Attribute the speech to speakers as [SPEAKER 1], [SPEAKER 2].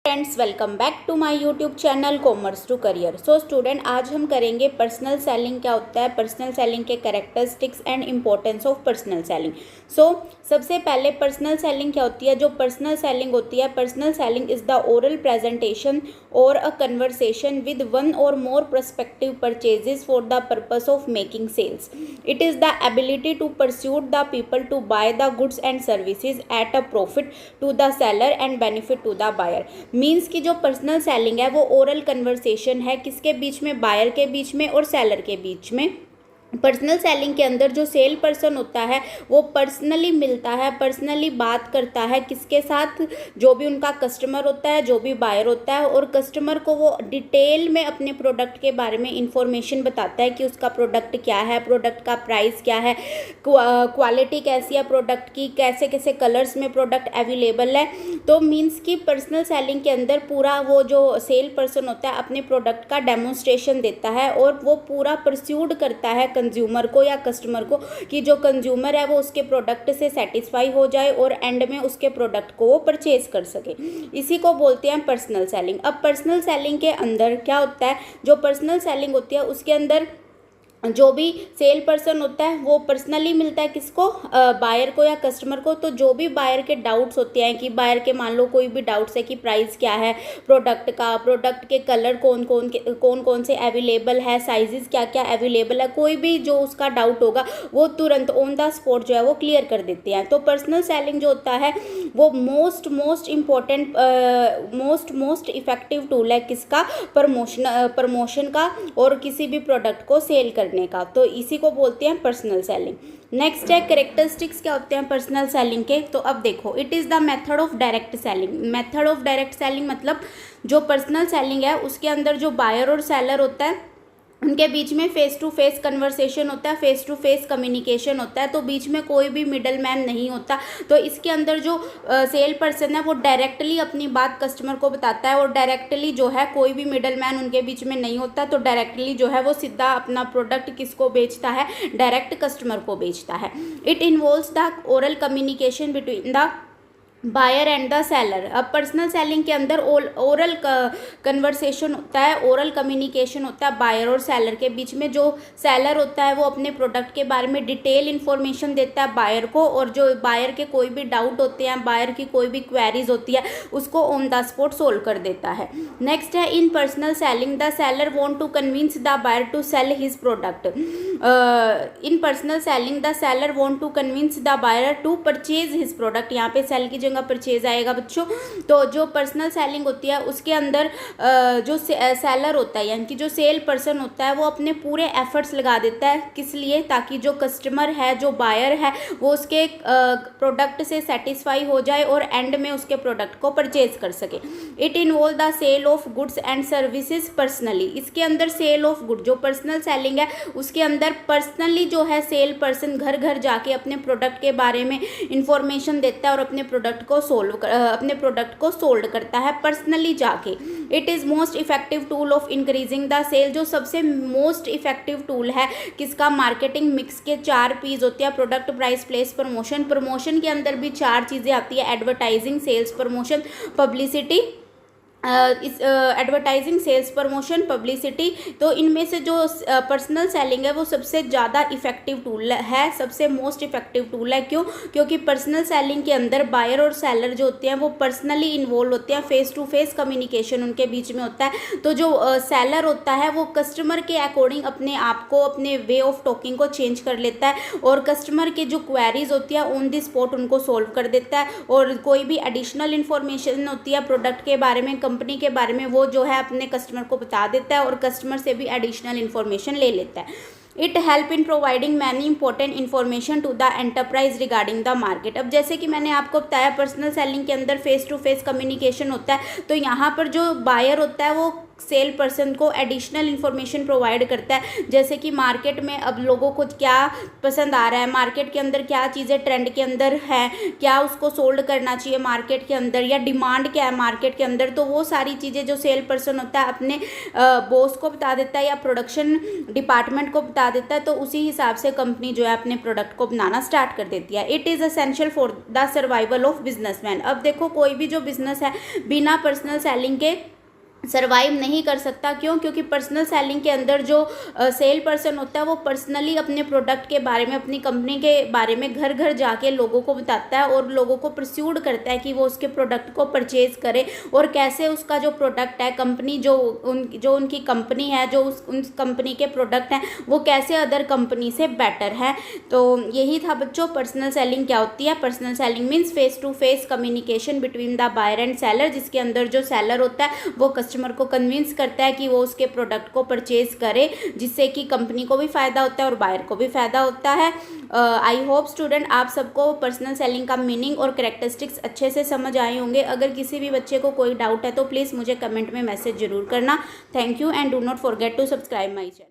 [SPEAKER 1] Friends, welcome back to my YouTube channel commerce to career. So student, आज हम करेंगे personal selling क्या होता है, पर्सनल सेलिंग के characteristics and importance of personal selling. So सबसे पहले पर्सनल सेलिंग क्या होती है। जो पर्सनल सेलिंग होती है, personal selling is the oral presentation और a conversation with one or more prospective purchases for the purpose of making sales. It is the ability to persuade the people to buy the goods and services at a profit to the seller and benefit to the buyer. Means की जो personal selling है वो oral conversation है, किसके बीच में, buyer के बीच में और सेलर के बीच में। पर्सनल सेलिंग के अंदर जो सेल पर्सन होता है वो पर्सनली मिलता है, पर्सनली बात करता है किसके साथ, जो भी उनका कस्टमर होता है, जो भी बायर होता है, और कस्टमर को वो डिटेल में अपने प्रोडक्ट के बारे में इंफॉर्मेशन बताता है कि उसका प्रोडक्ट क्या है, प्रोडक्ट का प्राइस क्या है, क्वालिटी कैसी है प्रोडक्ट की, कैसे कैसे कलर्स में प्रोडक्ट अवेलेबल है। तो मीन्स कि पर्सनल सेलिंग के अंदर पूरा वो जो सेल पर्सन होता है अपने प्रोडक्ट का डेमोन्स्ट्रेशन देता है और वो पूरा परस्यूड करता है कंज्यूमर को या कस्टमर को कि जो कंज्यूमर है वो उसके प्रोडक्ट से सेटिस्फाई हो जाए और एंड में उसके प्रोडक्ट को वो परचेज कर सके। इसी को बोलते हैं पर्सनल सेलिंग। अब पर्सनल सेलिंग के अंदर क्या होता है, जो पर्सनल सेलिंग होती है उसके अंदर जो भी सेल पर्सन होता है वो पर्सनली मिलता है किसको, बायर को या कस्टमर को। तो जो भी बायर के डाउट्स होते हैं कि बायर के मान लो कोई भी डाउट्स है कि प्राइस क्या है प्रोडक्ट का, प्रोडक्ट के कलर कौन कौन से अवेलेबल है, साइजेस क्या क्या अवेलेबल है, कोई भी जो उसका डाउट होगा वो तुरंत ऑन द स्पॉट जो है वो क्लियर कर देते हैं। तो पर्सनल सेलिंग जो होता है वो most important most effective tool है किसका, प्रमोशन का और किसी भी प्रोडक्ट को सेल करने का। तो इसी को बोलते हैं पर्सनल सेलिंग। नेक्स्ट है कैरेक्टरिस्टिक्स क्या होते हैं पर्सनल सेलिंग के। तो अब देखो, it is the method of direct selling. Method of direct selling मतलब जो पर्सनल सेलिंग है उसके अंदर जो बायर और सेलर होता है उनके बीच में फेस टू फेस कन्वर्सेशन होता है, फेस टू फेस कम्युनिकेशन होता है। तो बीच में कोई भी मिडल मैन नहीं होता। तो इसके अंदर जो सेल पर्सन है वो डायरेक्टली अपनी बात कस्टमर को बताता है और डायरेक्टली जो है कोई भी मिडल मैन उनके बीच में नहीं होता। तो डायरेक्टली जो है वो सीधा अपना प्रोडक्ट किसको बेचता है, डायरेक्ट कस्टमर को बेचता है। It involves the oral communication between the buyer and the seller. अब पर्सनल सेलिंग के अंदर ओरल कन्वर्सेशन होता है, ओरल कम्युनिकेशन होता है बायर और सेलर के बीच में। जो सेलर होता है वो अपने प्रोडक्ट के बारे में डिटेल इन्फॉर्मेशन देता है बायर को, और जो बायर के कोई भी डाउट होते हैं, बायर की कोई भी क्वेरीज होती है उसको ऑन द स्पॉट सोल्व कर देता है। नेक्स्ट है in personal selling the seller want to convince the buyer to sell his product. In personal selling the seller want to convince the buyer to purchase his product. यहाँ पे cell की purchase आएगा बच्चों। तो जो personal selling होती है उसके अंदर जो सेलर होता है यानी कि जो सेल पर्सन होता है वो अपने पूरे एफर्ट्स लगा देता है, किस लिए, ताकि जो कस्टमर है, जो बायर है, वो उसके प्रोडक्ट से सेटिस्फाई हो जाए और एंड में उसके प्रोडक्ट को परचेज कर सके। It involve the sale of goods and services personally. इसके अंदर सेल ऑफ गुड, जो पर्सनल सेलिंग है उसके अंदर पर्सनली जो है सेल पर्सन घर घर जाके अपने प्रोडक्ट के बारे में इंफॉर्मेशन देता है और अपने प्रोडक्ट को सोल्ड करता है पर्सनली जाके। It is most effective tool of increasing the sale. जो सबसे मोस्ट इफेक्टिव टूल है किसका, मार्केटिंग मिक्स के 4 पीस होती है, product, price, place, promotion. Promotion के अंदर भी 4 चीज़ें आती है, advertising, sales, promotion, publicity. Advertising, sales, promotion, publicity. तो इनमें से जो पर्सनल सेलिंग है वो सबसे ज़्यादा इफेक्टिव टूल है, सबसे मोस्ट इफेक्टिव टूल है। क्यों? क्योंकि पर्सनल सेलिंग के अंदर बायर और सेलर जो होते हैं वो पर्सनली इन्वॉल्व होते हैं, फेस टू फेस कम्युनिकेशन उनके बीच में होता है। तो जो सेलर होता है वो कस्टमर के अकॉर्डिंग अपने आप को, अपने वे ऑफ टॉकिंग को चेंज कर लेता है और कस्टमर के जो क्वेरीज होती है ऑन द स्पॉट उनको सोल्व कर देता है। और कोई भी एडिशनल इन्फॉर्मेशन होती है प्रोडक्ट के बारे में, कंपनी के बारे में, वो जो है अपने कस्टमर को बता देता है और कस्टमर से भी एडिशनल इन्फॉर्मेशन ले लेता है। It help in providing many important information to the enterprise regarding the market. अब जैसे कि मैंने आपको बताया पर्सनल सेलिंग के अंदर फेस टू फेस कम्युनिकेशन होता है। तो यहाँ पर जो बायर होता है वो सेल पर्सन को एडिशनल इन्फॉर्मेशन प्रोवाइड करता है, जैसे कि मार्केट में अब लोगों को क्या पसंद आ रहा है, मार्केट के अंदर क्या चीज़ें ट्रेंड के अंदर है, क्या उसको सोल्ड करना चाहिए मार्केट के अंदर, या डिमांड क्या है मार्केट के अंदर। तो वो सारी चीज़ें जो सेल पर्सन होता है अपने बॉस को बता देता है या प्रोडक्शन डिपार्टमेंट को बता देता है, तो उसी हिसाब से कंपनी जो है अपने प्रोडक्ट को बनाना स्टार्ट कर देती है। It is essential for the survival of businessman. अब देखो कोई भी जो बिजनेस है बिना पर्सनल सेलिंग के सर्वाइव नहीं कर सकता। क्यों? क्योंकि पर्सनल सेलिंग के अंदर जो सेल पर्सन होता है वो पर्सनली अपने प्रोडक्ट के बारे में, अपनी कंपनी के बारे में घर घर जाके लोगों को बताता है और लोगों को परस्यूड करता है कि वो उसके प्रोडक्ट को परचेज करे, और कैसे उसका जो प्रोडक्ट है, कंपनी जो उनकी कंपनी है, जो उन कंपनी के प्रोडक्ट हैं वो कैसे अदर कंपनी से बेटर है। तो यही था बच्चों पर्सनल सेलिंग क्या होती है। Personal selling means face to face communication between the buyer and seller, जिसके अंदर जो सेलर होता है वो कस्टमर को कन्विंस करता है कि वो उसके प्रोडक्ट को परचेज करे, जिससे कि कंपनी को भी फ़ायदा होता है और बायर को भी फ़ायदा होता है। आई होप स्टूडेंट आप सबको पर्सनल सेलिंग का मीनिंग और कैरेक्टरिस्टिक्स अच्छे से समझ आए होंगे। अगर किसी भी बच्चे को कोई डाउट है तो प्लीज़ मुझे कमेंट में मैसेज जरूर करना। Thank you and do not forget to subscribe my channel.